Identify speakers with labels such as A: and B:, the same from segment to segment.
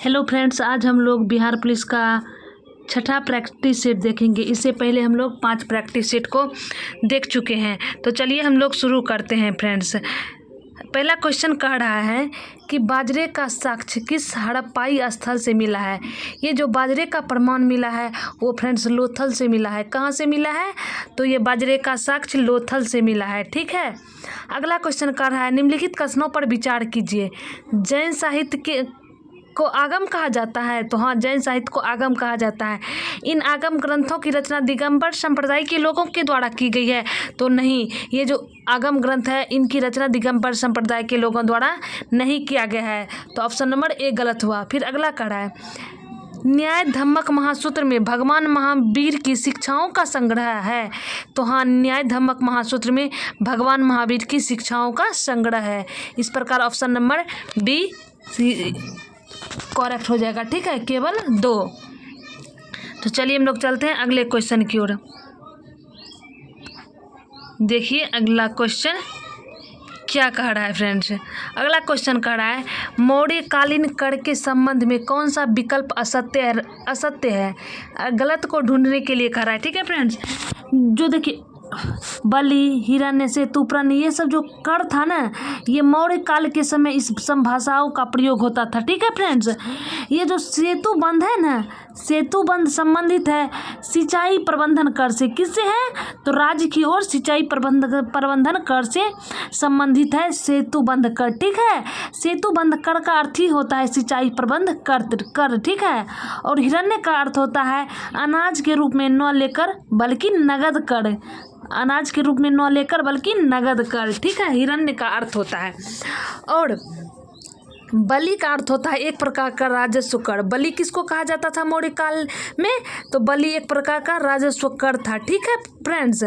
A: Hello friends, आज हम लोग बिहार पुलिस का छठा प्रैक्टिस सेट देखेंगे। इससे पहले हम लोग 5 प्रैक्टिस सेट को देख चुके हैं। तो चलिए हम लोग शुरू करते हैं फ्रेंड्स। पहला क्वेश्चन कह रहा है कि बाजरे का साक्ष्य किस हड़प्पाई स्थल से मिला है। ये जो बाजरे का प्रमाण मिला है वो फ्रेंड्स लोथल से मिला है। कहाँ से मिला है? तो ये बाजरे का साक्ष्य लोथल से मिला है। ठीक है। अगला क्वेश्चन कह रहा है निम्नलिखित कथनों पर विचार कीजिए। जैन साहित्य को आगम कहा जाता है। तो हाँ, जैन साहित्य को आगम कहा जाता है। इन आगम ग्रंथों की रचना दिगंबर संप्रदाय के लोगों के द्वारा की गई है। तो नहीं, ये जो आगम ग्रंथ है इनकी रचना दिगंबर संप्रदाय के लोगों द्वारा नहीं किया गया है। तो ऑप्शन नंबर ए गलत हुआ। फिर अगला कह रहा है न्याय धम्मक महासूत्र में भगवान महावीर की शिक्षाओं का संग्रह है। तो हाँ, न्याय धम्मक महासूत्र में भगवान महावीर की शिक्षाओं का संग्रह है। इस प्रकार ऑप्शन नंबर बी करेक्ट हो जाएगा। ठीक है, केवल 2। तो चलिए हम लोग चलते हैं अगले क्वेश्चन की ओर। देखिए अगला क्वेश्चन क्या कह रहा है फ्रेंड्स। अगला क्वेश्चन कह रहा है मौर्यकालीन कर के संबंध में कौन सा विकल्प असत्य है। गलत को ढूंढने के लिए कह रहा है। ठीक है फ्रेंड्स, जो देखिए बलि, हिरण्यसेतु, प्रण, ये सब जो कर था ना, ये मौर्य काल के समय इस संभाषाओं का प्रयोग होता था। ठीक है फ्रेंड्स, ये जो सेतु बंध है ना, सेतु बंध संबंधित है सिंचाई प्रबंधन कर से। किससे है? तो राज्य की ओर सिंचाई प्रबंधन कर से संबंधित है सेतु बंध कर। ठीक है, सेतु बंध कर का अर्थ ही होता है सिंचाई प्रबंध कर। ठीक है, और हिरण्य का अर्थ होता है अनाज के रूप में न लेकर बल्कि नगद कर। अनाज के रूप में न लेकर बल्कि नगद कर। ठीक है, हिरण्य का अर्थ होता है। और बलि का अर्थ होता है एक प्रकार का राजस्व कर। बलि किसको कहा जाता था मौर्य काल में? तो बलि एक प्रकार का राजस्व कर था। ठीक है फ्रेंड्स,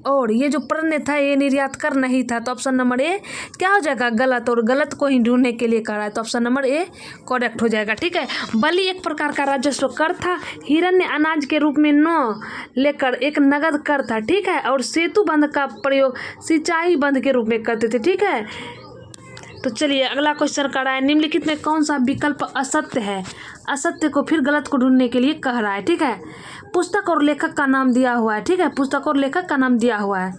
A: और ये जो प्रण था ये निर्यात कर नहीं था। तो ऑप्शन नंबर ए क्या हो जाएगा? गलत। और गलत को ही ढूंढने के लिए कह रहा है। तो ऑप्शन नंबर ए करेक्ट हो जाएगा। ठीक है, बलि एक प्रकार का राजस्व कर था, हिरण्य अनाज के रूप में न लेकर एक नगद कर था। ठीक है, और सेतु बंध का प्रयोग सिंचाई बंध के रूप में करते थे। ठीक है, तो चलिए अगला क्वेश्चन कर रहा है निम्नलिखित में कौन सा विकल्प असत्य है। असत्य को फिर गलत को ढूंढने के लिए कह रहा है। ठीक है, पुस्तक और लेखक का नाम दिया हुआ है। ठीक है, पुस्तक और लेखक का नाम दिया हुआ है।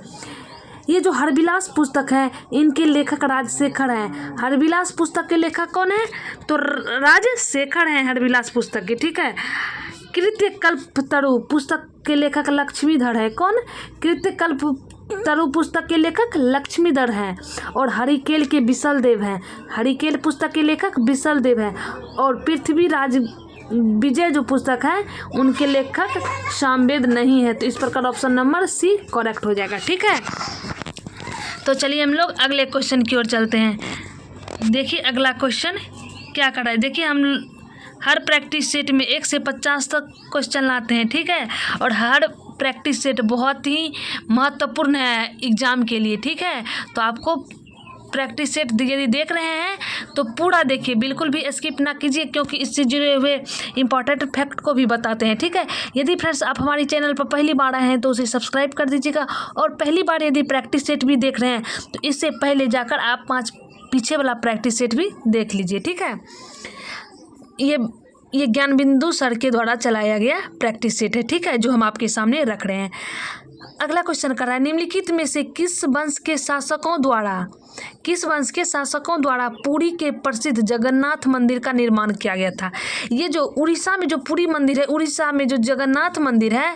A: ये जो हरविलास पुस्तक है इनके लेखक राजशेखर हैं। हरविलास पुस्तक के लेखक कौन है? तो राजशेखर हैं हरविलास पुस्तक के। ठीक है, कृत्य कल्पतरु पुस्तक के लेखक लक्ष्मीधर है। कौन? कृत्य कल्पतरु पुस्तक के लेखक लक्ष्मीधर हैं। और हरिकेल के विशलदेव हैं। हरिकेल पुस्तक के लेखक विशलदेव हैं। और पृथ्वीराज विजय जो पुस्तक है उनके लेखक सामवेद नहीं है। तो इस प्रकार ऑप्शन नंबर सी करेक्ट हो जाएगा। ठीक है, तो चलिए हम लोग अगले क्वेश्चन की ओर चलते हैं। देखिए अगला क्वेश्चन क्या कर रहा है। देखिए हम हर प्रैक्टिस सेट में 1 से 50 तक क्वेश्चन लाते हैं। ठीक है, और हर प्रैक्टिस सेट बहुत ही महत्वपूर्ण है एग्ज़ाम के लिए। ठीक है, तो आपको प्रैक्टिस सेट यदि देख रहे हैं तो पूरा देखिए, बिल्कुल भी स्किप ना कीजिए, क्योंकि इससे जुड़े हुए इंपॉर्टेंट फैक्ट को भी बताते हैं। ठीक है, यदि फ्रेंड्स आप हमारी चैनल पर पहली बार आए हैं तो उसे सब्सक्राइब कर दीजिएगा। और पहली बार यदि प्रैक्टिस सेट भी देख रहे हैं तो इससे पहले जाकर आप 5 पीछे वाला प्रैक्टिस सेट भी देख लीजिए। ठीक है, ये ज्ञान बिंदु सर के द्वारा चलाया गया प्रैक्टिस सेट है। ठीक है, जो हम आपके सामने रख रहे हैं। अगला क्वेश्चन कर रहा है निम्नलिखित में से किस वंश के शासकों द्वारा पुरी के प्रसिद्ध जगन्नाथ मंदिर का निर्माण किया गया था। ये जो उड़ीसा में जो पुरी मंदिर है, उड़ीसा में जो जगन्नाथ मंदिर है,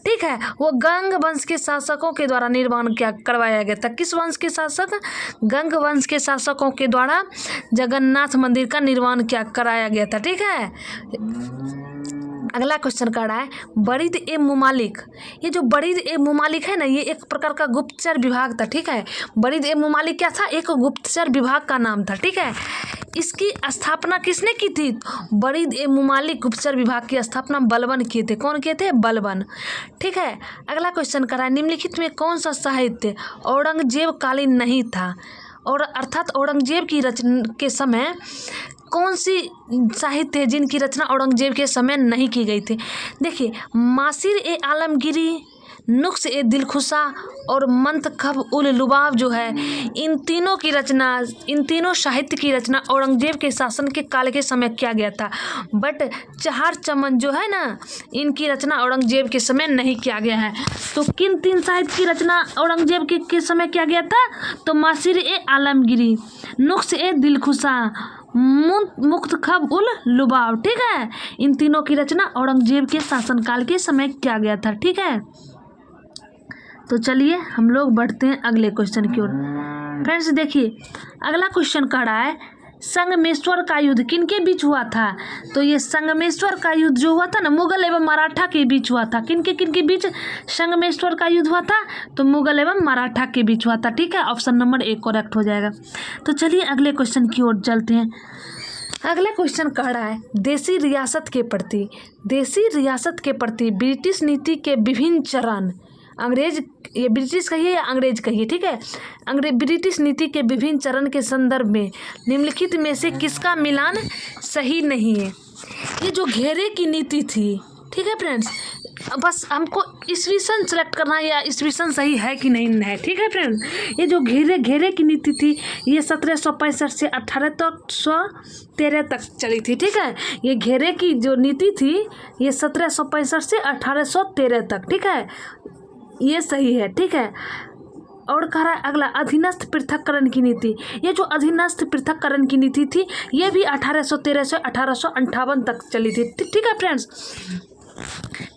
A: ठीक है, वो गंग वंश के शासकों के द्वारा निर्माण करवाया गया था। किस वंश के शासक? गंग वंश के शासकों के द्वारा जगन्नाथ मंदिर का निर्माण कराया गया था। ठीक है, अगला क्वेश्चन कर रहा है बरीद ए मुमालिक। ये जो बरीद ए मुमालिक है ना, ये एक प्रकार का गुप्तचर विभाग था। ठीक है, बरीद ए मुमालिक क्या था? एक गुप्तचर विभाग का नाम था। ठीक है, इसकी स्थापना किसने की थी? बरीद ए मुमालिक गुप्तचर विभाग की स्थापना बलबन किए थे। कौन किए थे? बलबन। ठीक है, अगला क्वेश्चन कर रहा है निम्नलिखित में कौन सा साहित्य औरंगजेब कालीन नहीं था। और अर्थात औरंगजेब की रचना के समय कौन सी साहित्य है जिनकी रचना औरंगजेब के समय नहीं की गई थी। देखिए मासिर ए आलमगीरी नुक्स ए दिलखुशा और मंतखब उल लुबाब जो है, इन तीनों साहित्य की रचना औरंगजेब के शासन के काल के समय किया गया था। बट चार चमन जो है ना, इनकी रचना औरंगजेब के समय नहीं किया गया है। तो किन 3 साहित्य की रचना औरंगजेब के समय किया गया था? तो मासिर ए आलमगीरी, नुक्स ए दिलखुशा, मुंतखब उल लुबाब। ठीक है, इन तीनों की रचना औरंगजेब के शासनकाल के समय किया गया था। ठीक है, तो चलिए हम लोग बढ़ते हैं अगले क्वेश्चन की ओर। फ्रेंड्स देखिए, अगला क्वेश्चन कह रहा है संगमेश्वर का युद्ध किनके बीच हुआ था? तो ये संगमेश्वर का युद्ध जो हुआ था ना, मुगल एवं मराठा के बीच हुआ था। किनके बीच संगमेश्वर का युद्ध हुआ था? तो मुगल एवं मराठा के बीच हुआ था। ठीक है, ऑप्शन नंबर 1 करेक्ट हो जाएगा। तो चलिए अगले क्वेश्चन की ओर चलते हैं। अगला क्वेश्चन कह रहा है देसी रियासत के प्रति ब्रिटिश नीति के विभिन्न चरण, ये ब्रिटिश कहिए या अंग्रेज कहिए, ठीक है, ब्रिटिश नीति के विभिन्न चरण के संदर्भ में निम्नलिखित में से किसका मिलान सही नहीं है? ये जो घेरे की नीति थी, ठीक है फ्रेंड्स, बस हमको ईस्वीसन सेलेक्ट करना है या ईस्वीसन सही है कि नहीं है। ठीक है फ्रेंड्स, ये जो घेरे की नीति थी ये 1765 से 1813 तक चली थी। ठीक है, ये घेरे की जो नीति थी ये 1765 से 1813 तक। ठीक है, ये सही है। ठीक है, और कह रहा है अगला अधीनस्थ पृथक्करण की नीति। ये जो अधीनस्थ पृथक्करण की नीति थी ये भी 1813 से 1858 तक चली थी। ठीक है फ्रेंड्स,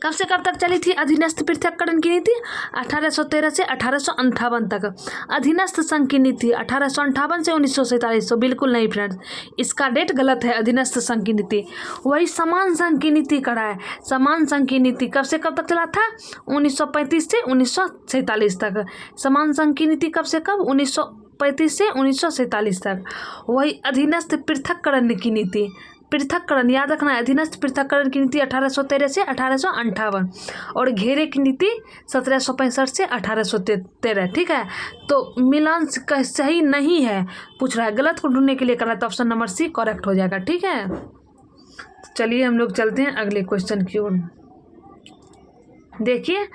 A: कब से कब तक चली थी अधीनस्थ पृथक्करण की नीति? 1813 से 1858 तक। अधीनस्थ संघ की नीति 1858 से 1947। तो बिल्कुल नहीं फ्रेंड्स, इसका डेट गलत है। अधीनस्थ संघ की नीति वही समान संघ की नीति करा है। समान संघ की नीति कब से कब तक चला था? 1935 से 1947 तक। समान संघ की नीति कब से कब? 1935 से 1947 तक। वही अधीनस्थ पृथक्करण की नीति, पृथक्करण याद रखना है, अधीनस्थ पृथक्करण की नीति 1813 से 1858 और घेरे की नीति 1765 से 1813। ठीक है, तो मिलान सही नहीं है, पूछ रहा है, गलत को ढूंढने के लिए करना है, तो ऑप्शन नंबर सी करेक्ट हो जाएगा। ठीक है, चलिए हम लोग चलते हैं अगले क्वेश्चन की ओर। देखिए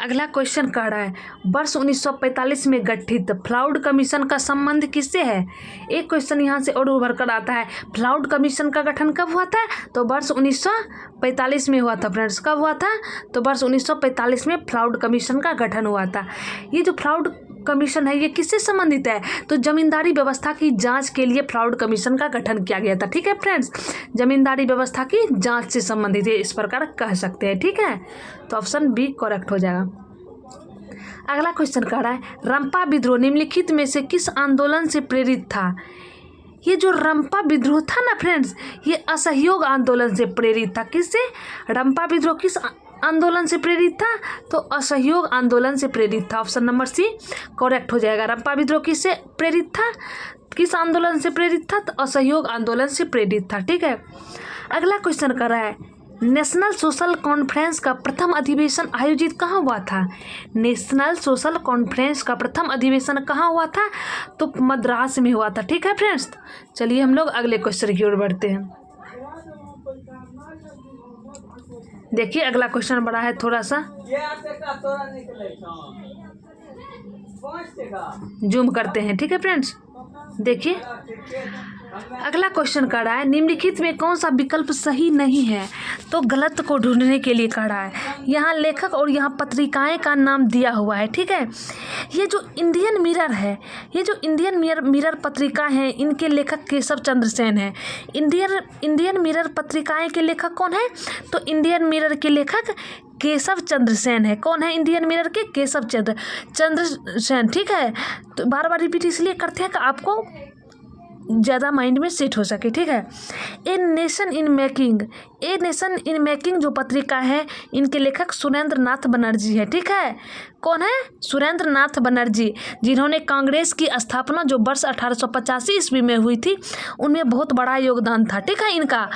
A: अगला क्वेश्चन कह रहा है वर्ष 1945 में गठित फ्लाउड कमीशन का संबंध किससे है? एक क्वेश्चन यहाँ से और उभर कर आता है, फ्लाउड कमीशन का गठन कब हुआ था? तो वर्ष 1945 में हुआ था फ्रेंड्स। कब हुआ था? तो वर्ष 1945 में फ्लाउड कमीशन का गठन हुआ था। ये जो फ्लाउड कमीशन है ये किससे संबंधित है? तो जमींदारी व्यवस्था की जांच के लिए फ्लाउड कमीशन का गठन किया गया था। ठीक है फ्रेंड्स, जमींदारी व्यवस्था की जांच से संबंधित है, इस प्रकार कह सकते हैं। ठीक है, तो ऑप्शन बी करेक्ट हो जाएगा। अगला क्वेश्चन कह रहा है रंपा विद्रोह निम्नलिखित में से किस आंदोलन से प्रेरित था? ये जो रंपा विद्रोह था ना फ्रेंड्स, ये असहयोग आंदोलन से प्रेरित था। किससे? रंपा विद्रोह किस आंदोलन से प्रेरित था? तो असहयोग आंदोलन से प्रेरित था। ऑप्शन नंबर सी करेक्ट हो जाएगा। रंपा विद्रोह किससे प्रेरित था? किस आंदोलन से प्रेरित था? तो असहयोग आंदोलन से प्रेरित था। ठीक है, अगला क्वेश्चन कर रहा है नेशनल सोशल कॉन्फ्रेंस का प्रथम अधिवेशन आयोजित कहाँ हुआ था? नेशनल सोशल कॉन्फ्रेंस का प्रथम अधिवेशन कहाँ हुआ था? तो मद्रास में हुआ था। ठीक है फ्रेंड्स, चलिए हम लोग अगले क्वेश्चन की ओर बढ़ते हैं। देखिए अगला क्वेश्चन बड़ा है, थोड़ा सा जूम करते हैं। ठीक है फ्रेंड्स, देखिए अगला क्वेश्चन कह रहा है निम्नलिखित में कौन सा विकल्प सही नहीं है? तो गलत को ढूंढने के लिए कह रहा है। यहाँ लेखक और यहाँ पत्रिकाएं का नाम दिया हुआ है। ठीक है, ये जो इंडियन मिरर है, ये जो इंडियन मिरर पत्रिका है, इनके लेखक केशव चंद्र सेन है। इंडियन मिरर पत्रिकाएं के लेखक कौन है? तो इंडियन मिरर के लेखक केशव चंद्र सेन है। कौन है इंडियन मिरर के? केशव चंद्र सेन। ठीक है, तो बार बार रिपीट इसलिए करते हैं कि आपको ज़्यादा माइंड में सेट हो सके। ठीक है, ए नेशन इन मेकिंग जो पत्रिका है, इनके लेखक सुरेंद्र नाथ बनर्जी है। ठीक है, कौन है? सुरेंद्र नाथ बनर्जी, जिन्होंने कांग्रेस की स्थापना जो वर्ष 1885 ईस्वी में हुई थी, उनमें बहुत बड़ा योगदान था। ठीक है, इनका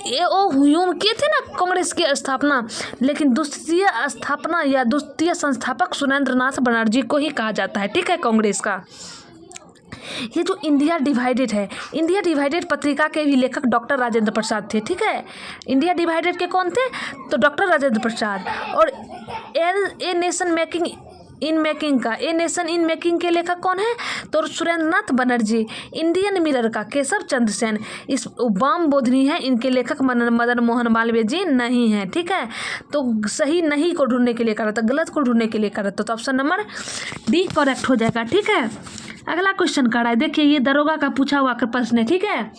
A: ये ह्यूम किए थे ना कांग्रेस की स्थापना, लेकिन द्वितीय संस्थापक सुरेंद्र नाथ बनर्जी को ही कहा जाता है। ठीक है, कांग्रेस का। ये जो इंडिया डिवाइडेड है, इंडिया डिवाइडेड पत्रिका के भी लेखक डॉक्टर राजेंद्र प्रसाद थे। ठीक है, इंडिया डिवाइडेड के कौन थे? तो डॉक्टर राजेंद्र प्रसाद। और a nation making in making का, ए नेशन इन मेकिंग के लेखक कौन है? तो सुरेंद्रनाथ बनर्जी। इंडियन मिरर का केशव चंद्र सेन। इस वाम बोधनी है, इनके लेखक मदन मोहन मालवीय जी नहीं है। ठीक है, तो सही नहीं को ढूंढने के लिए करा था, गलत को ढूंढने के लिए करा था, तो ऑप्शन नंबर डी करेक्ट हो जाएगा। ठीक है, अगला क्वेश्चन कह रहा है, देखिए ये दरोगा का पूछा हुआ प्रश्न है। ठीक है,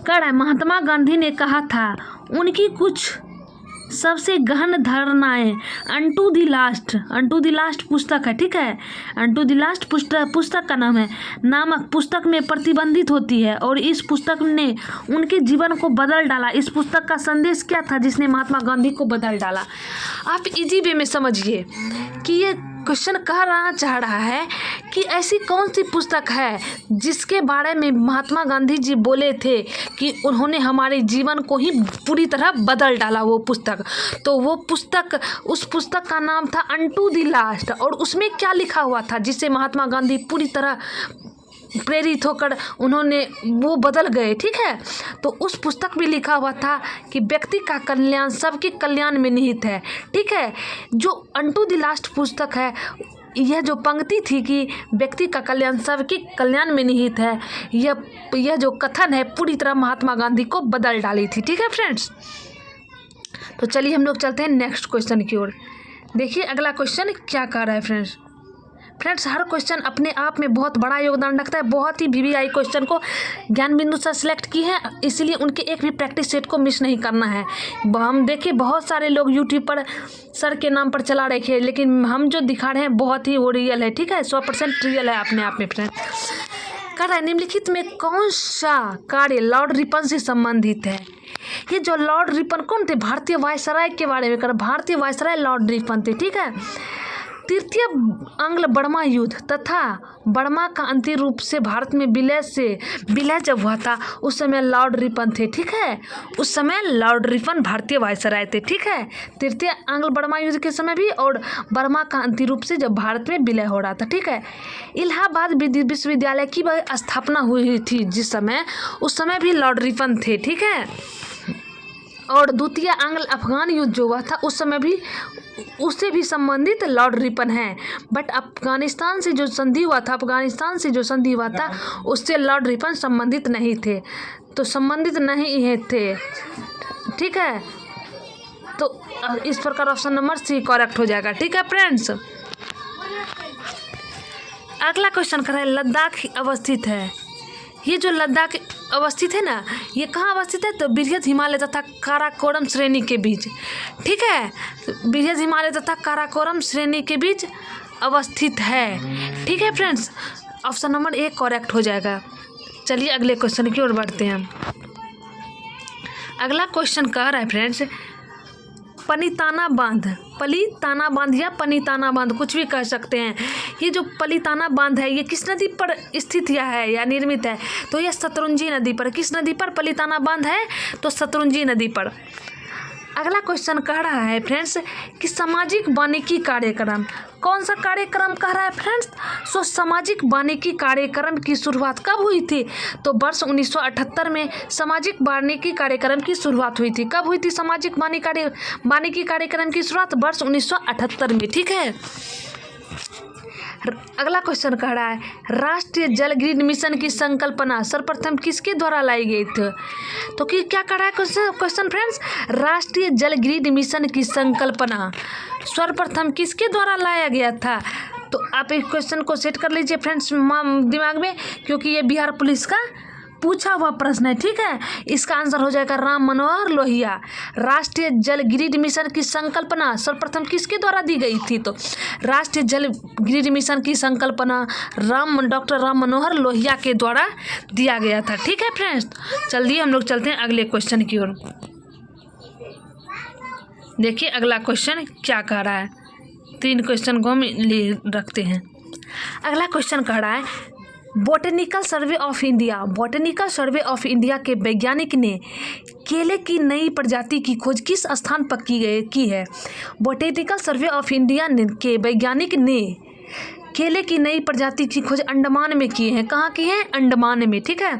A: कह रहा है महात्मा गांधी ने कहा था उनकी कुछ सबसे गहन धारणाएं अनटू द लास्ट पुस्तक है। ठीक है, अनटू द लास्ट पुस्तक का नाम है, नामक पुस्तक में प्रतिबंधित होती है और इस पुस्तक ने उनके जीवन को बदल डाला। इस पुस्तक का संदेश क्या था जिसने महात्मा गांधी को बदल डाला? आप इजी वे में समझिए कि ये क्वेश्चन कहना चाह रहा है कि ऐसी कौन सी पुस्तक है जिसके बारे में महात्मा गांधी जी बोले थे कि उन्होंने हमारे जीवन को ही पूरी तरह बदल डाला। वो पुस्तक, तो वो पुस्तक, उस पुस्तक का नाम था अनटू द लास्ट, और उसमें क्या लिखा हुआ था जिससे महात्मा गांधी पूरी तरह प्रेरित होकर उन्होंने वो बदल गए। ठीक है, तो उस पुस्तक में लिखा हुआ था कि व्यक्ति का कल्याण सबके कल्याण में निहित है। ठीक है, जो अनटू द लास्ट पुस्तक है, यह जो पंक्ति थी कि व्यक्ति का कल्याण सबके कल्याण में निहित है, यह जो कथन है पूरी तरह महात्मा गांधी को बदल डाली थी। ठीक है फ्रेंड्स, तो चलिए हम लोग चलते हैं नेक्स्ट क्वेश्चन की ओर। देखिए अगला क्वेश्चन क्या कह रहा है फ्रेंड्स। हर क्वेश्चन अपने आप में बहुत बड़ा योगदान रखता है। बहुत ही VVI क्वेश्चन को ज्ञान बिंदु से सिलेक्ट की है, इसीलिए उनके एक भी प्रैक्टिस सेट को मिस नहीं करना है। हम देखिए बहुत सारे लोग यूट्यूब पर सर के नाम पर चला रहे थे, लेकिन हम जो दिखा रहे हैं बहुत ही वो रियल है। ठीक है, 100% रियल है अपने आप में फ्रेंड। कह रहा है निम्नलिखित में कौन सा कार्य लॉर्ड रिपन से संबंधित है? ये जो लॉर्ड रिपन कौन थे? भारतीय वायसराय के बारे में कर, भारतीय वायसराय लॉर्ड रिपन थे। ठीक है, तृतीय आंग्ल बर्मा युद्ध तथा बर्मा का अंतिम रूप से भारत में विलय जब हुआ था उस समय लॉर्ड रिपन थे। ठीक है, उस समय लॉर्ड रिपन भारतीय वायसराय थे। ठीक है, तृतीय आंग्ल बर्मा युद्ध के समय भी और बर्मा का अंतिम रूप से जब भारत में विलय हो रहा था। ठीक है, इलाहाबाद विश्वविद्यालय की स्थापना हुई थी जिस समय, उस समय भी लॉर्ड रिपन थे। ठीक है, और द्वितीय आंग्ल अफगान युद्ध जो हुआ था उस समय भी उससे भी संबंधित लॉर्ड रिपन है, बट अफगानिस्तान से जो संधि हुआ था उससे लॉर्ड रिपन संबंधित नहीं थे, तो संबंधित नहीं थे। ठीक है, तो इस प्रकार ऑप्शन नंबर सी करेक्ट हो जाएगा। ठीक है फ्रेंड्स, अगला क्वेश्चन कर रहा है लद्दाख अवस्थित है। ये जो लद्दाख अवस्थित है ना, ये कहाँ अवस्थित है? तो बृहद हिमालय तथा काराकोरम श्रेणी के बीच। ठीक है, बृहद हिमालय तथा काराकोरम श्रेणी के बीच अवस्थित है। ठीक है friends, option number A correct हो जाएगा। चलिए अगले क्वेश्चन की ओर बढ़ते हैं। अगला क्वेश्चन कह रहा है फ्रेंड्स पलिताना बांध या पनिताना बांध कुछ भी कह सकते हैं। ये जो पलिताना बांध है ये किस नदी पर स्थित है या निर्मित है? तो यह शतरुंजी नदी पर। किस नदी पर पलिताना बांध है? तो शतरुंजी नदी पर। अगला क्वेश्चन कह रहा है फ्रेंड्स कि सामाजिक वानिकी कार्यक्रम, कौन सा कार्यक्रम कह रहा है फ्रेंड्स? सो सामाजिक वानिकी कार्यक्रम की शुरुआत कब हुई थी? तो वर्ष 1978 में सामाजिक वानिकी कार्यक्रम की शुरुआत हुई थी। कब हुई थी सामाजिक वानिकी कार्यक्रम की शुरुआत? वर्ष 1978 में। ठीक है, अगला क्वेश्चन कह रहा है राष्ट्रीय जल ग्रिड मिशन की संकल्पना सर्वप्रथम किसके द्वारा लाई गई थी? तो क्या कह रहा है क्वेश्चन फ्रेंड्स? राष्ट्रीय जल ग्रिड मिशन की संकल्पना सर्वप्रथम किसके द्वारा लाया गया था? तो आप इस क्वेश्चन को सेट कर लीजिए फ्रेंड्स दिमाग में, क्योंकि ये बिहार पुलिस का पूछा हुआ प्रश्न है। ठीक है, इसका आंसर हो जाएगा राम मनोहर लोहिया। राष्ट्रीय जल ग्रिड मिशन की संकल्पना सर्वप्रथम किसके द्वारा दी गई थी? तो राष्ट्रीय जल ग्रिड मिशन की संकल्पना डॉक्टर राम मनोहर लोहिया के द्वारा दिया गया था। ठीक है फ्रेंड्स, चलिए हम लोग चलते हैं अगले क्वेश्चन की ओर। देखिए अगला क्वेश्चन क्या कह रहा है। 3 क्वेश्चन को हम रखते हैं। अगला क्वेश्चन कह रहा है बॉटनिकल सर्वे ऑफ इंडिया के वैज्ञानिक ने केले की नई प्रजाति की खोज किस स्थान पर की है? बॉटनिकल सर्वे ऑफ इंडिया के वैज्ञानिक ने केले की नई प्रजाति की खोज अंडमान में की है। कहाँ की है? अंडमान में। ठीक है,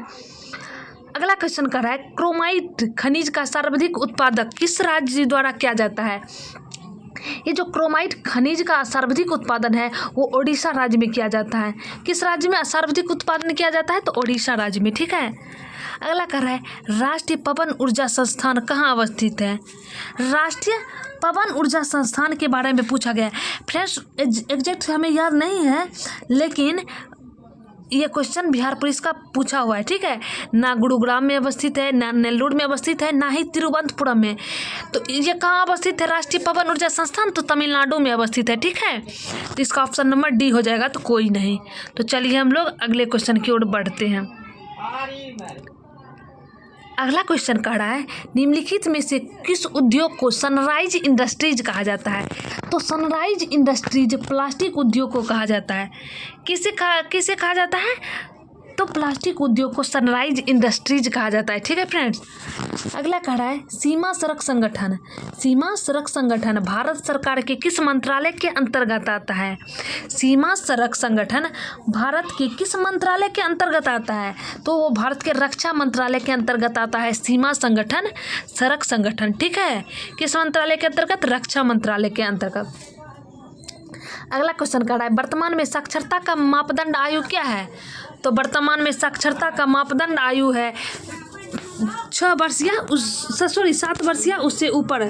A: अगला क्वेश्चन कर रहा है क्रोमाइट खनिज का सर्वाधिक उत्पादक किस राज्य द्वारा किया जाता है? ये जो क्रोमाइट खनिज का सर्वाधिक उत्पादन है वो ओडिशा राज्य में किया जाता है। किस राज्य में सर्वाधिक उत्पादन किया जाता है? तो ओडिशा राज्य में। ठीक है। अगला कह रहा है राष्ट्रीय पवन ऊर्जा संस्थान कहाँ अवस्थित है? राष्ट्रीय पवन ऊर्जा संस्थान के बारे में पूछा गया है। फ्रेंड्स एग्जैक्ट हमें याद नहीं है, लेकिन ये क्वेश्चन बिहार पुलिस का पूछा हुआ है। ठीक है। ना गुरुग्राम में अवस्थित है, ना नेल्लोर में अवस्थित है, ना ही तिरुवनंतपुरम में। तो ये कहाँ अवस्थित है राष्ट्रीय पवन ऊर्जा संस्थान? तो तमिलनाडु में अवस्थित है। ठीक है। तो इसका ऑप्शन नंबर डी हो जाएगा, तो कोई नहीं। तो चलिए हम लोग अगले क्वेश्चन की ओर बढ़ते हैं। अगला क्वेश्चन कह रहा है निम्नलिखित में से किस उद्योग को सनराइज इंडस्ट्रीज कहा जाता है? तो सनराइज इंडस्ट्रीज प्लास्टिक उद्योग को कहा जाता है। किसे कहा जाता है? तो प्लास्टिक उद्योग को सनराइज इंडस्ट्रीज कहा जाता है। ठीक है फ्रेंड्स। अगला कह रहा है सीमा सड़क संगठन। सीमा सड़क संगठन भारत सरकार के किस मंत्रालय के अंतर्गत आता है? सीमा सड़क संगठन भारत के किस मंत्रालय के अंतर्गत आता है? तो वो भारत के रक्षा मंत्रालय के अंतर्गत आता है सीमा संगठन सड़क संगठन। ठीक है। किस मंत्रालय के अंतर्गत? रक्षा मंत्रालय के अंतर्गत। अगला क्वेश्चन कह रहा है वर्तमान में साक्षरता का मापदंड आयु क्या है? तो वर्तमान में साक्षरता का मापदंड आयु है 6 वर्ष या 7 वर्ष या उससे ऊपर।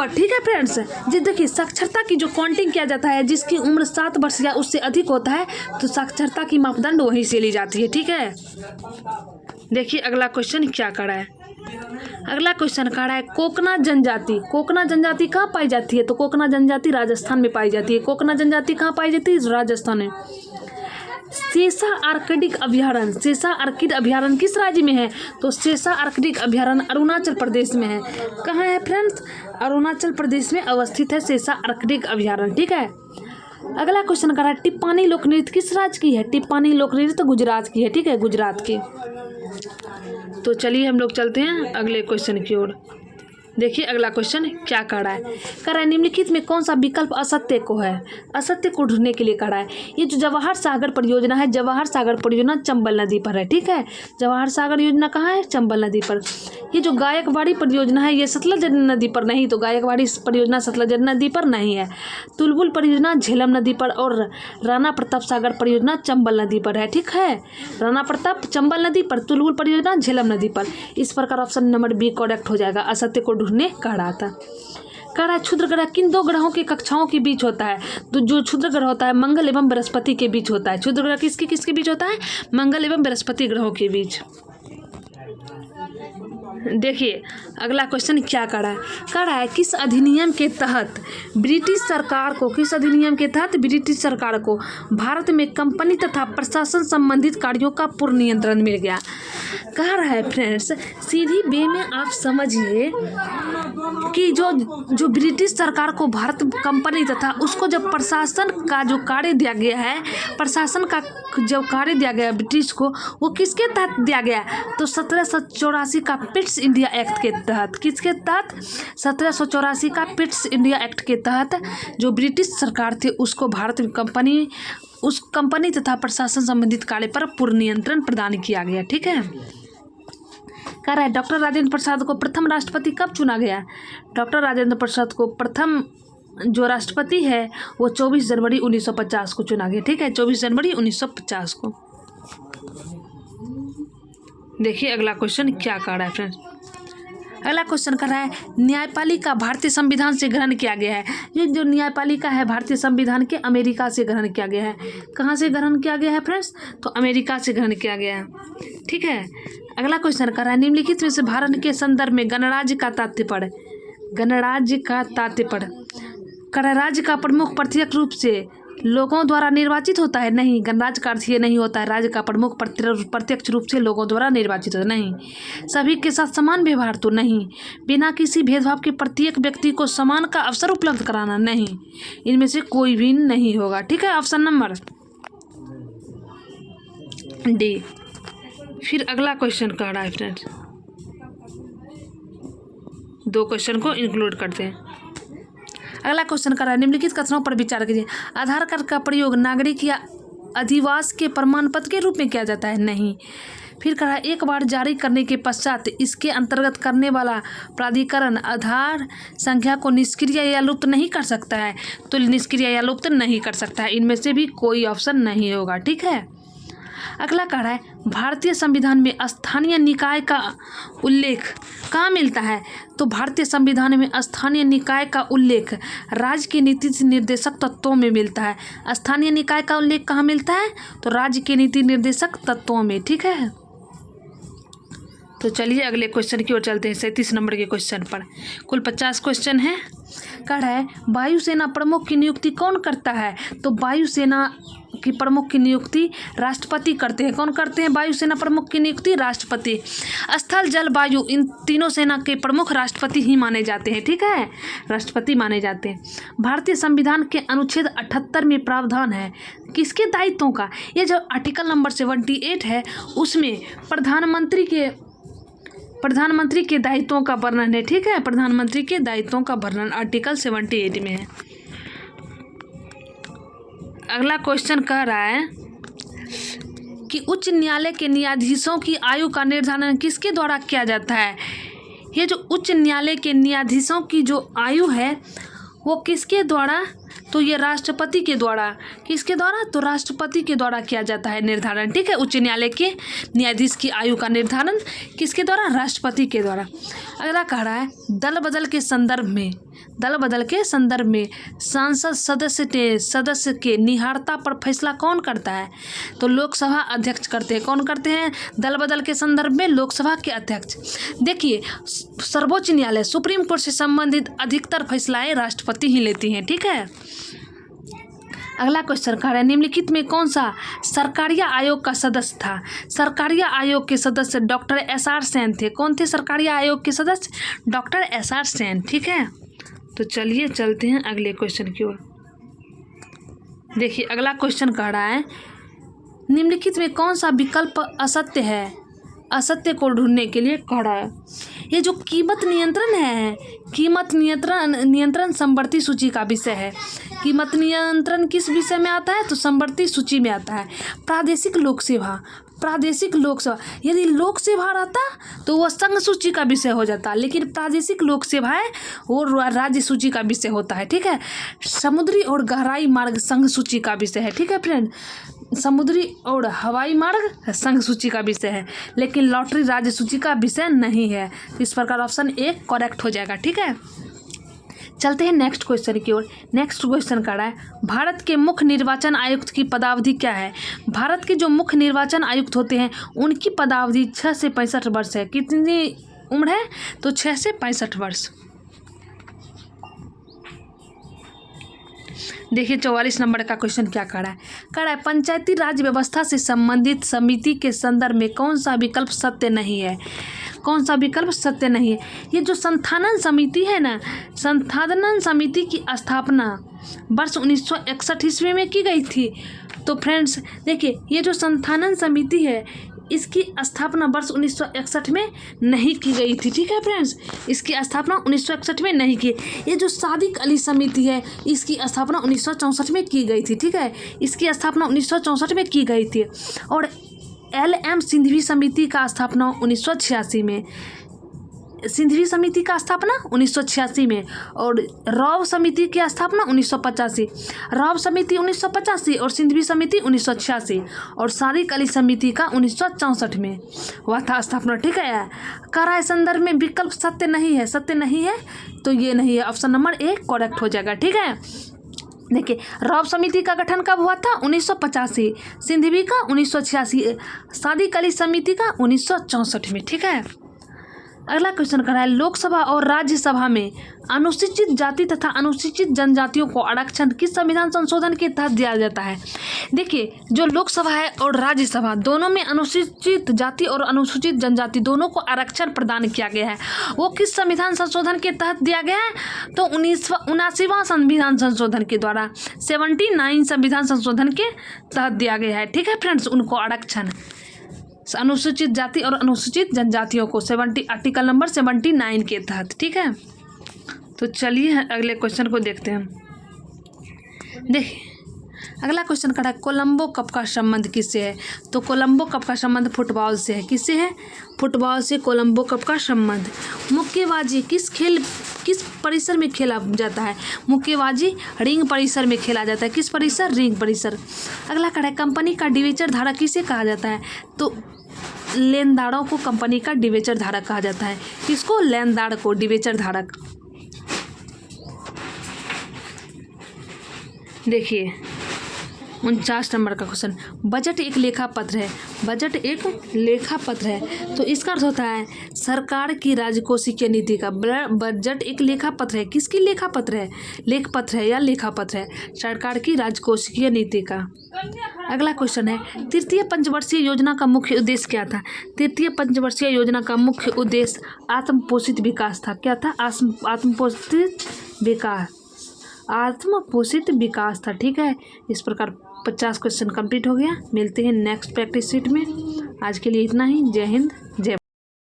A: ठीक है फ्रेंड्स। जी देखिए साक्षरता की जो काउंटिंग किया जाता है, जिसकी उम्र 7 वर्ष या उससे अधिक होता है, तो साक्षरता की मापदंड वहीं से ली जाती है। ठीक है। देखिए अगला क्वेश्चन क्या कर रहा है। अगला क्वेश्चन कह रहा है कोकना जनजाति। कोकना जनजाति कहाँ पाई जाती है? तो कोकना जनजाति राजस्थान में पाई जाती है। कोकना जनजाति कहाँ पाई जाती है? राजस्थान में। सेसा आर्कटिक अभयारण्य। सेसा आर्किड अभयारण्य किस राज्य में है? तो सेसा आर्कटिक अभयारण्य अरुणाचल प्रदेश में है। कहाँ है फ्रेंड्स? अरुणाचल प्रदेश में अवस्थित है सेसा आर्कटिक अभयारण्य। ठीक है। अगला क्वेश्चन कर रहा है टिप्पानी लोक नृत्य किस राज्य की है? टिप्पानी लोक नृत्य तो गुजरात की है। ठीक है, गुजरात की। तो चलिए हम लोग चलते हैं अगले क्वेश्चन की ओर। देखिए अगला क्वेश्चन क्या कह रहा है। कह रहा है निम्नलिखित में कौन सा विकल्प असत्य को है? असत्य को ढूंढने के लिए कह रहा है। ये जो जवाहर सागर परियोजना है, जवाहर सागर परियोजना चंबल नदी पर है। ठीक है। जवाहर सागर योजना कहाँ है? चंबल नदी पर। ये जो गायकवाड़ी परियोजना है ये सतलज नदी पर नहीं, तो गायकवाड़ी परियोजना सतलज नदी पर नहीं है। तुलबुल परियोजना झेलम नदी पर और राणा प्रताप सागर परियोजना चंबल नदी पर है। ठीक है। राणा प्रताप चंबल नदी पर, तुलबुल परियोजना झेलम नदी पर। इस प्रकार ऑप्शन नंबर बी करेक्ट हो जाएगा। असत्य को ढूंढने कह रहा था। कह रहा है क्षुद्र ग्रह किन 2 ग्रहों की कक्षाओं के बीच होता है? तो जो क्षुद्र ग्रह होता है मंगल एवं बृहस्पति के बीच होता है। क्षुद्र ग्रह किसके बीच होता है? मंगल एवं बृहस्पति ग्रहों के बीच। देखिए अगला क्वेश्चन क्या कर रहा है। कह रहा है किस अधिनियम के तहत ब्रिटिश सरकार को, किस अधिनियम के तहत ब्रिटिश सरकार को भारत में कंपनी तथा प्रशासन संबंधित कार्यों का पूर्ण नियंत्रण मिल गया? कह रहा है फ्रेंड्स सीधी वे में आप समझिए कि जो ब्रिटिश सरकार को भारत कंपनी तथा उसको जब प्रशासन का जो कार्य दिया गया है, प्रशासन का जो कार्य दिया गया ब्रिटिश को, वो किसके तहत दिया गया? तो 1784 का पिट्स इंडिया एक्ट के तहत। किसके तहत? 1784 का पिट्स इंडिया एक्ट के तहत जो ब्रिटिश सरकार थे उसको भारत में उस कंपनी तथा प्रशासन संबंधित कार्य पर पूर्ण नियंत्रण प्रदान किया गया। ठीक है। कह रहा है डॉक्टर राजेंद्र प्रसाद को प्रथम राष्ट्रपति कब चुना गया? डॉक्टर राजेंद्र प्रसाद को प्रथम जो राष्ट्रपति है वो 24 जनवरी 1950 को चुना गया। ठीक है, 24 जनवरी 1950 को। देखिए अगला क्वेश्चन क्या कर रहा है फ्रेंड्स। अगला क्वेश्चन कर रहा है न्यायपालिका भारतीय संविधान से ग्रहण किया गया है। ये जो न्यायपालिका है भारतीय संविधान के अमेरिका से ग्रहण किया गया है। कहाँ से ग्रहण किया गया है फ्रेंड्स? तो अमेरिका से ग्रहण किया गया है। ठीक है। अगला क्वेश्चन कर रहा है निम्नलिखित में से भारत के संदर्भ में गणराज्य का तात्पर्य। गणराज्य का तात्पर्य गणराज्य का प्रमुख प्रत्यक्ष रूप से लोगों द्वारा निर्वाचित होता है? नहीं, गणराज्य का अर्थ ये नहीं होता है राज्य का प्रमुख प्रत्यक्ष रूप से लोगों द्वारा निर्वाचित होता है। नहीं। सभी के साथ समान व्यवहार? तो नहीं। बिना किसी भेदभाव के प्रत्येक व्यक्ति को समान का अवसर उपलब्ध कराना? नहीं। इनमें से कोई भी नहीं होगा। ठीक है, ऑप्शन नंबर डी। फिर अगला क्वेश्चन कह रहा है फ्रेंड्स, 2 क्वेश्चन को इंक्लूड करते हैं। अगला क्वेश्चन कर रहा है निम्नलिखित कथनों पर विचार कीजिए। आधार कार्ड का प्रयोग नागरिक या अधिवास के प्रमाण पत्र के रूप में किया जाता है? नहीं। फिर कहा एक बार जारी करने के पश्चात इसके अंतर्गत करने वाला प्राधिकरण आधार संख्या को निष्क्रिय या लुप्त नहीं कर सकता है, तो निष्क्रिय या लुप्त नहीं कर सकता है। इनमें से भी कोई ऑप्शन नहीं होगा। ठीक है, अगला कह रहा है भारतीय संविधान में स्थानीय निकाय का उल्लेख कहाँ मिलता है, तो भारतीय संविधान में स्थानीय निकाय का उल्लेख राज्य के नीति निर्देशक तत्वों में मिलता है। स्थानीय निकाय का उल्लेख कहाँ मिलता है, तो राज्य के नीति निर्देशक तत्वों में। ठीक है, तो चलिए अगले क्वेश्चन की ओर चलते हैं। 37 नंबर के क्वेश्चन पर कुल 50 क्वेश्चन है। कह रहा है वायुसेना प्रमुख की नियुक्ति कौन करता है, तो वायुसेना की प्रमुख की नियुक्ति राष्ट्रपति करते हैं। कौन करते हैं वायुसेना प्रमुख की नियुक्ति? राष्ट्रपति। स्थल जल वायु इन तीनों सेना के प्रमुख राष्ट्रपति ही माने जाते हैं। ठीक है, राष्ट्रपति माने जाते हैं। भारतीय संविधान के अनुच्छेद 78 में प्रावधान है किसके दायित्वों का? ये जो आर्टिकल नंबर 78 है उसमें प्रधानमंत्री के दायित्वों का वर्णन है। ठीक है, प्रधानमंत्री के दायित्वों का वर्णन आर्टिकल 78 में है। अगला क्वेश्चन कह रहा है कि उच्च न्यायालय के न्यायाधीशों की आयु का निर्धारण किसके द्वारा किया जाता है? ये जो उच्च न्यायालय के न्यायाधीशों की जो आयु है वो किसके द्वारा? तो ये राष्ट्रपति के द्वारा। किसके द्वारा? तो राष्ट्रपति के द्वारा किया जाता है निर्धारण। ठीक है, उच्च न्यायालय के न्यायाधीश की आयु का निर्धारण किसके द्वारा? राष्ट्रपति के द्वारा। अगला कह रहा है दल बदल के संदर्भ में सांसद सदस्य के निहारता पर फैसला कौन करता है? तो लोकसभा अध्यक्ष करते हैं। कौन करते हैं? दल बदल के संदर्भ में लोकसभा के अध्यक्ष। देखिए, सर्वोच्च न्यायालय सुप्रीम कोर्ट से संबंधित अधिकतर फैसलाएं राष्ट्रपति ही लेती हैं। ठीक है, अगला क्वेश्चन कह रहा है निम्नलिखित में कौन सा सरकारिया आयोग का सदस्य था? सरकारिया आयोग के सदस्य डॉक्टर SR सेन थे। कौन थे सरकारिया आयोग के सदस्य? Doctor SR Sen. ठीक है, तो चलिए चलते हैं अगले क्वेश्चन की ओर। देखिए, अगला क्वेश्चन कह रहा है निम्नलिखित में कौन सा विकल्प असत्य है? असत्य को ढूंढने के लिए कह रहा है ये जो कीमत नियंत्रण है, कीमत नियंत्रण समवर्ती सूची का विषय है। कीमत नियंत्रण किस विषय में आता है? तो समवर्ती सूची में आता है। प्रादेशिक लोकसेवा यदि लोक सेवा रहता तो वह संघ सूची का विषय हो जाता, लेकिन प्रादेशिक लोक सेवाएं वो राज्य सूची का विषय होता है। ठीक है, समुद्री और गहराई मार्ग संघ सूची का विषय है। ठीक है फ्रेंड, समुद्री और हवाई मार्ग संघ सूची का विषय है, लेकिन लॉटरी राज्य सूची का विषय नहीं है। तो इस प्रकार ऑप्शन ए करेक्ट हो जाएगा। ठीक है, चलते हैं नेक्स्ट क्वेश्चन की ओर। नेक्स्ट क्वेश्चन कर रहा है भारत के मुख्य निर्वाचन आयुक्त की पदावधि क्या है? भारत के जो मुख्य निर्वाचन आयुक्त होते हैं उनकी पदावधि 6 से 65 वर्ष है। कितनी उम्र है? तो 6 से 65 वर्ष। देखिए 44 नंबर का क्वेश्चन क्या कर रहा है? कह रहा है पंचायती राज व्यवस्था से संबंधित समिति के संदर्भ में कौन सा विकल्प सत्य नहीं है? कौन सा विकल्प सत्य नहीं है? ये जो संस्थानन समिति है ना, संस्थानन समिति की स्थापना वर्ष 1961 ईस्वी में की गई थी। तो फ्रेंड्स देखिए, ये जो संस्थानन समिति है इसकी स्थापना वर्ष 1961 में नहीं की गई थी। ठीक है फ्रेंड्स, इसकी स्थापना 1961 में नहीं की। ये जो सादिक अली समिति है इसकी स्थापना 1964 में की गई थी। ठीक है, इसकी स्थापना 1964 में की गई थी। और LM सिंधवी समिति का स्थापना 1986 में, सिंधवी समिति का स्थापना 1986 में, और रॉव समिति की स्थापना 1985। रॉव समिति 1985 और सिंधवी समिति 1986 और सादिक अली समिति का 1964 में हुआ था स्थापना। ठीक है, कराए संदर्भ में विकल्प सत्य नहीं है। सत्य नहीं है तो ये नहीं है, ऑप्शन नंबर ए करेक्ट हो जाएगा। ठीक है, देखिए रॉव समिति का गठन कब हुआ था? 1985, सिंधवी का 1986, सादिक अली समिति का 1964 में। ठीक है, अगला क्वेश्चन कर रहा है लोकसभा और राज्यसभा में अनुसूचित जाति तथा अनुसूचित जनजातियों को आरक्षण किस संविधान संशोधन के तहत दिया जाता है? देखिए, जो लोकसभा है और राज्यसभा दोनों में अनुसूचित जाति और अनुसूचित जनजाति दोनों को आरक्षण प्रदान किया गया है। वो किस संविधान संशोधन के तहत दिया गया है? तो 79वां संविधान संशोधन के द्वारा, 79 संविधान संशोधन के तहत दिया गया है। ठीक है फ्रेंड्स, उनको आरक्षण अनुसूचित जाति और अनुसूचित जनजातियों को आर्टिकल नंबर 79 के तहत। ठीक है, तो चलिए अगले क्वेश्चन को देखते हैं। देखिए अगला क्वेश्चन खड़ा है, कोलंबो कप का संबंध किससे है? तो कोलंबो कप का संबंध फुटबॉल से है। किससे है? फुटबॉल से कोलंबो कप का संबंध। मुक्केबाजी किस परिसर में खेला जाता है? मुक्केबाजी रिंग परिसर में खेला जाता है। किस परिसर? रिंग परिसर। अगला खड़ा है, कंपनी का डिवेंचर धारक किसे कहा जाता है? तो लेनदारों को कंपनी का डिवेंचर धारक कहा जाता है। किसको? लेनदार को डिवेंचर धारक। देखिए 49 नंबर का क्वेश्चन, बजट एक लेखा पत्र है। बजट एक लेखा पत्र है तो इसका अर्थ होता है सरकार की राजकोषीय नीति का। बजट एक लेखा पत्र है। किसकी लेखा पत्र है? लेख पत्र है या लेखा पत्र है? सरकार की राजकोषीय नीति का। अगला क्वेश्चन है, तृतीय पंचवर्षीय योजना का मुख्य उद्देश्य क्या था? तृतीय पंचवर्षीय योजना का मुख्य उद्देश्य आत्मपोषित विकास था। क्या था? आत्मपोषित विकास था। ठीक है, इस प्रकार 50 क्वेश्चन कंप्लीट हो गया। मिलते हैं नेक्स्ट प्रैक्टिस शीट में। आज के लिए इतना ही। जय हिंद।